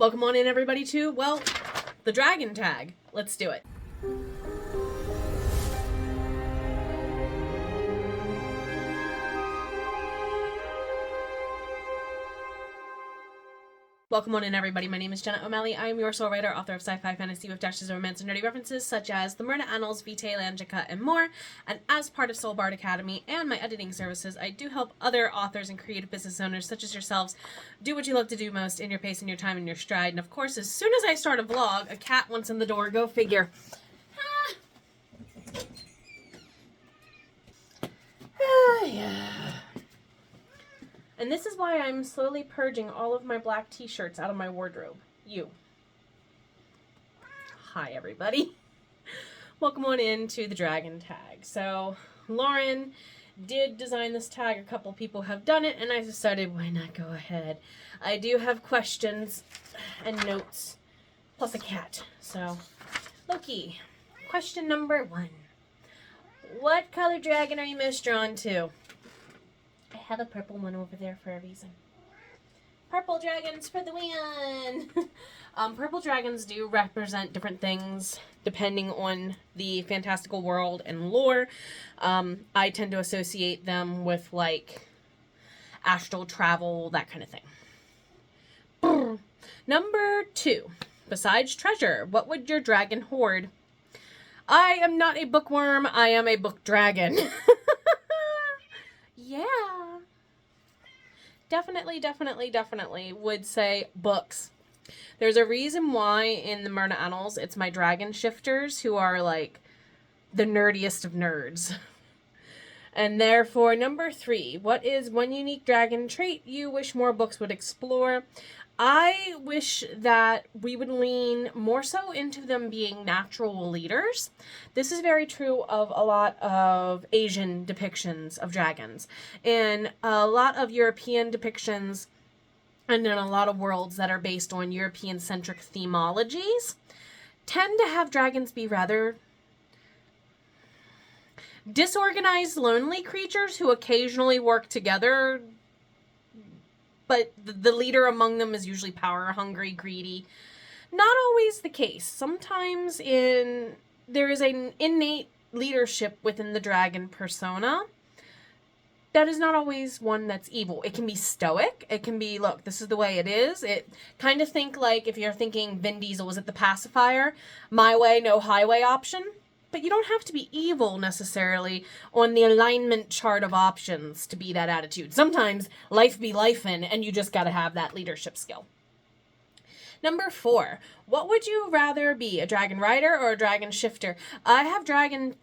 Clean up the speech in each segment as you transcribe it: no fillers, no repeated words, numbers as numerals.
Welcome on in, everybody, to, well, the dragon tag. Let's do it. Welcome on in, everybody. My name is Jenna O'Malley. I am your soul writer, author of sci-fi, fantasy with dashes of romance and nerdy references such as The Myrna Annals, Vitae, Langica, and more. And as part of Soul Bard Academy and my editing services, I do help other authors and creative business owners such as yourselves do what you love to do most in your pace and your time and your stride. And of course, as soon as I start a vlog, a cat wants in the door. Go figure. Yeah. And this is why I'm slowly purging all of my black t-shirts out of my wardrobe. Hi, everybody. Welcome on into the dragon tag. So, Lauren did design this tag. A couple people have done it, and I decided, why not go ahead? I do have questions and notes, plus a cat. So, Loki, question number 1. What color dragon are you most drawn to? I have a purple one over there for a reason. Purple dragons for the win! Purple dragons do represent different things depending on the fantastical world and lore. I tend to associate them with, like, astral travel, that kind of thing. Number 2. Besides treasure, what would your dragon hoard? I am not a bookworm, I am a book dragon. Yeah. Definitely would say books. There's a reason why in the Myrna Annals it's my dragon shifters who are like the nerdiest of nerds. And therefore, number 3, what is one unique dragon trait you wish more books would explore? I wish that we would lean more so into them being natural leaders. This is very true of a lot of Asian depictions of dragons. And a lot of European depictions, and in a lot of worlds that are based on European-centric themologies, tend to have dragons be rather disorganized, lonely creatures who occasionally work together, but the leader among them is usually power-hungry, greedy. Not always the case. Sometimes there is an innate leadership within the dragon persona that is not always one that's evil. It can be stoic. It can be, look, this is the way it is. It kind of think like if you're thinking Vin Diesel was at the pacifier, my way, no highway option. But you don't have to be evil, necessarily, on the alignment chart of options to be that attitude. Sometimes life be lifin', and you just gotta have that leadership skill. Number 4, what would you rather be, a dragon rider or a dragon shifter? I have dragon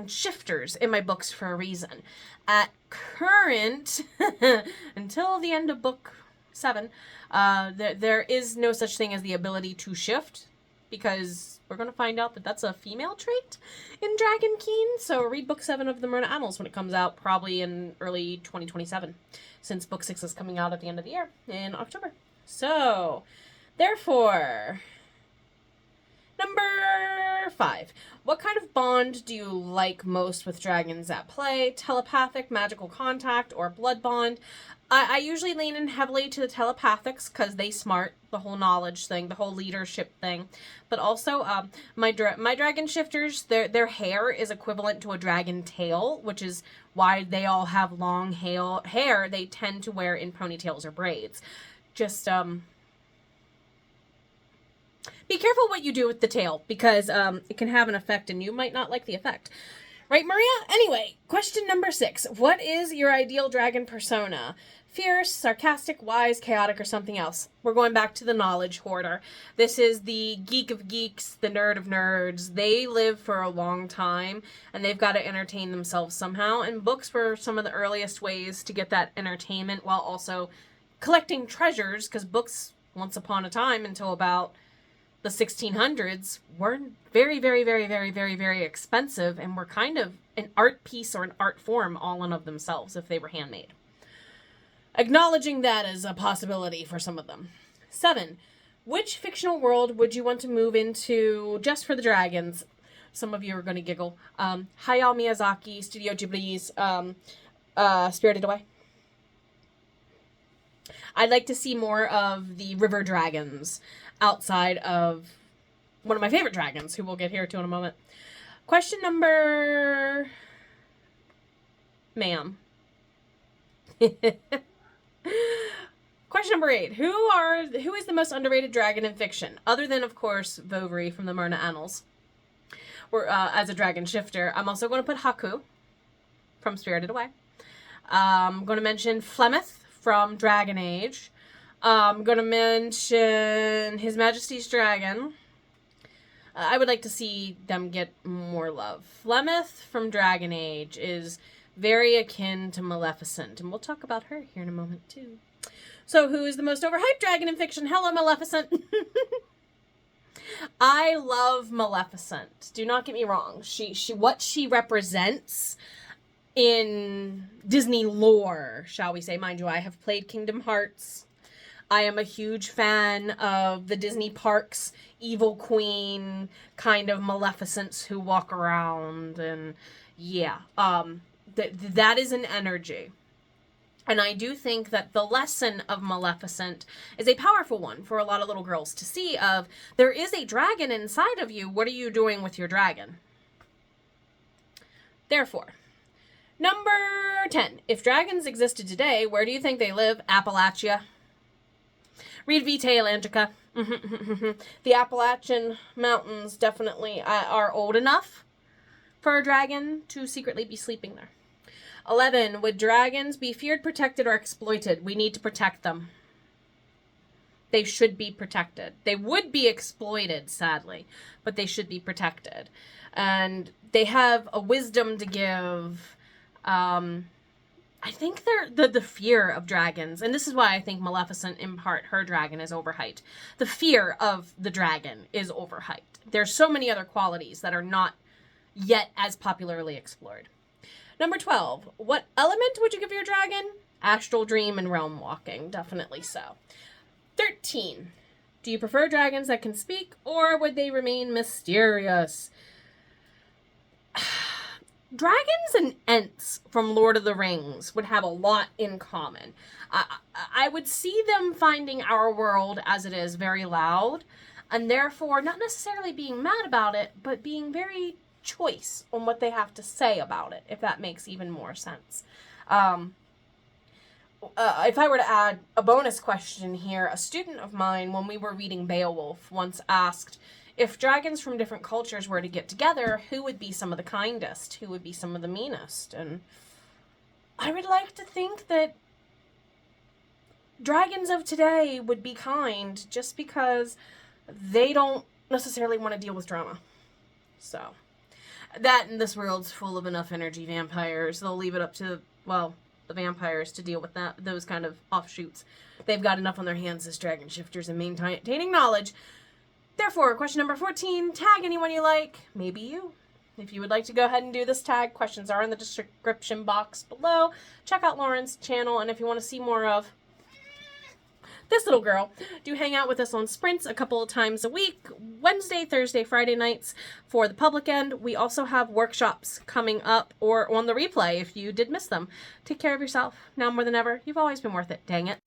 shifters in my books for a reason. At current, until the end of book 7, there is no such thing as the ability to shift, because we're going to find out that that's a female trait in Dragon Keen. So read book 7 of the Myrna Annals when it comes out, probably in early 2027, since book 6 is coming out at the end of the year in October. So, therefore, number 5. What kind of bond do you like most with dragons at play? Telepathic, magical contact, or blood bond? I usually lean in heavily to the telepathics because they smart, the whole knowledge thing, the whole leadership thing. But also, my dragon shifters, their hair is equivalent to a dragon tail, which is why they all have long hair they tend to wear in ponytails or braids. Just, be careful what you do with the tail, because it can have an effect and you might not like the effect. Right, Maria? Anyway, question number 6. What is your ideal dragon persona? Fierce, sarcastic, wise, chaotic, or something else? We're going back to the knowledge hoarder. This is the geek of geeks, the nerd of nerds. They live for a long time, and they've got to entertain themselves somehow. And books were some of the earliest ways to get that entertainment while also collecting treasures, because books, once upon a time, until about the 1600s, were very expensive, and were kind of an art piece or an art form all in of themselves if they were handmade. Acknowledging that as a possibility for some of them. 7. Which fictional world would you want to move into just for the dragons? Some of you are going to giggle. Hayao Miyazaki, Studio Ghibli's Spirited Away. I'd like to see more of the river dragons outside of one of my favorite dragons, who we'll get here to in a moment. Question number... Ma'am. Question number 8. Who is the most underrated dragon in fiction? Other than, of course, Vovary from the Myrna Annals. Or, as a dragon shifter. I'm also going to put Haku from Spirited Away. I'm going to mention Flemeth from Dragon Age. I'm going to mention His Majesty's Dragon. I would like to see them get more love. Flemeth from Dragon Age is very akin to Maleficent, and we'll talk about her here in a moment, too. So, who is the most overhyped dragon in fiction? Hello, Maleficent. I love Maleficent. Do not get me wrong. What she represents in Disney lore, shall we say. Mind you, I have played Kingdom Hearts. I am a huge fan of the Disney parks, evil queen, kind of Maleficents who walk around, and yeah, that is an energy. And I do think that the lesson of Maleficent is a powerful one for a lot of little girls to see of, there is a dragon inside of you, what are you doing with your dragon? Therefore, number 10. If dragons existed today, where do you think they live? Appalachia. Read Vitae Atlantica. The Appalachian Mountains definitely are old enough for a dragon to secretly be sleeping there. 11. Would dragons be feared, protected, or exploited? We need to protect them. They should be protected. They would be exploited, sadly, but they should be protected. And they have a wisdom to give. I think they're the fear of dragons, and this is why I think Maleficent, in part, her dragon is overhyped. The fear of the dragon is overhyped. There's so many other qualities that are not yet as popularly explored. Number 12. What element would you give your dragon? Astral dream and realm walking. Definitely so. 13. Do you prefer dragons that can speak, or would they remain mysterious? Dragons and Ents from Lord of the Rings would have a lot in common. I would see them finding our world as it is very loud, and therefore not necessarily being mad about it, but being very choice on what they have to say about it, if that makes even more sense. If I were to add a bonus question here, a student of mine, when we were reading Beowulf, once asked, if dragons from different cultures were to get together, who would be some of the kindest? Who would be some of the meanest? And I would like to think that dragons of today would be kind just because they don't necessarily want to deal with drama. So, that and this world's full of enough energy vampires. They'll leave it up to, well, the vampires to deal with those kind of offshoots. They've got enough on their hands as dragon shifters and maintaining knowledge. Therefore, question number 14, tag anyone you like, maybe you. If you would like to go ahead and do this tag, questions are in the description box below. Check out Lauren's channel, and if you want to see more of this little girl, do hang out with us on sprints a couple of times a week, Wednesday, Thursday, Friday nights for the public end. We also have workshops coming up or on the replay if you did miss them. Take care of yourself. Now more than ever, you've always been worth it. Dang it.